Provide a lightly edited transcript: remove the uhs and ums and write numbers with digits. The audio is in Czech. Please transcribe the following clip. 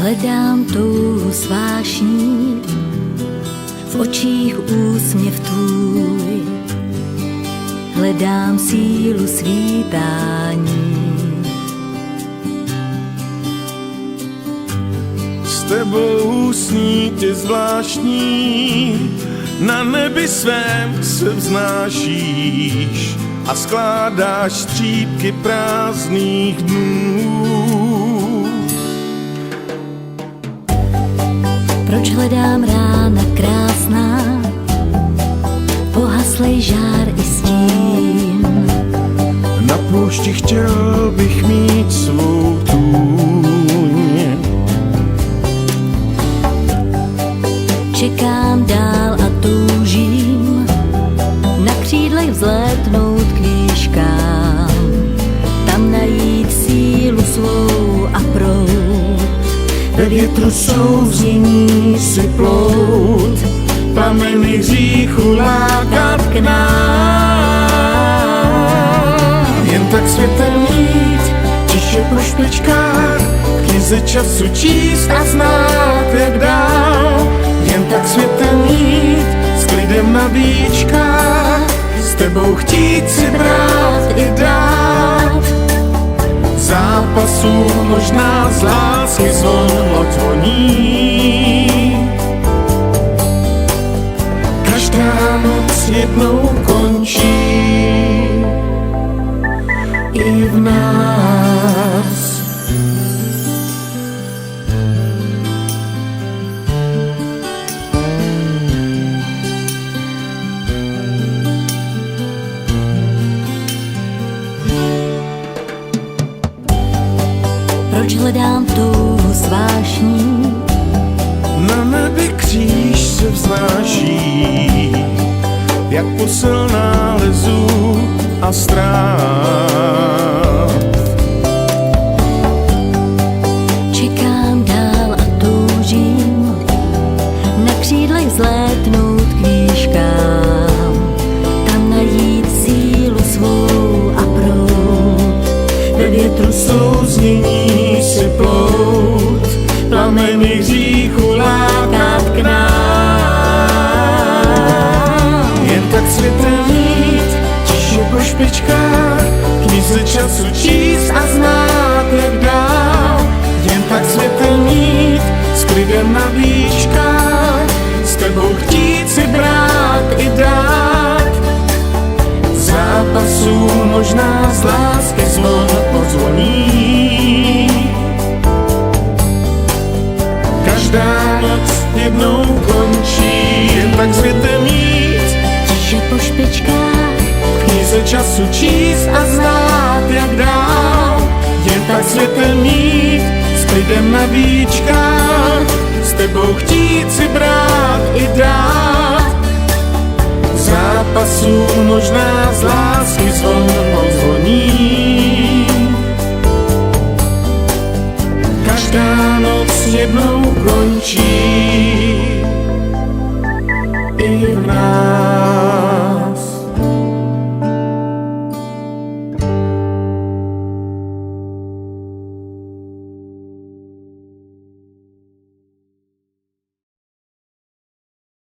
Hledám touhu s vášní, v očích úsměv tvůj, hledám sílu svítání. S tebou snítě zvláštní, na nebi svém se vznášíš a skládáš střípky prázdných dnů. Proč hledám rána krásná, pohaslej žár i stín. Na poušti chtěl bych mít svou tůň. Čekám dál a toužím na křídlech vzlétnout k výškám, tam najít sílu svou a proud. Ve větru souznění si plout, plameny hříchu lákat k nám. Jen tak světem jít, tiše po špičkách, v knize času číst a znát, jak dál. Jen tak světem jít, s klidem na víčkách, s tebou chtít si brát i dát. Zápasů možná z lásky zvon odzvoní. Každá noc jednou končí i v nás. Proč hledám touhu s vášní, na nebi kříž se vznáší, jak posel nálezů a ztrát. čekám dál a toužím na křídlech vzlétnout k výškám, tam najít sílu svou a proud. Ve větru souznění si plout, plameny hříchu lákat k nám. Jen tak světem jít, tiše po špičkách, v knize času číst a znát, jak dál. Jen tak světem jít, s klidem na výškách, s tebou chtít si brát i dát. Zápasů možná z lásky zvon odzvoní. Každá noc jednou končí, jen tak světem jít, Tiše po špičkách, v knize času číst a znát, jak dál. Jen tak světem jít, s klidem na víčkách, s tebou chtít si brát i dát. Zápasů možná z lásky zvon odzvoní. Každá noc jednou končí i v nás.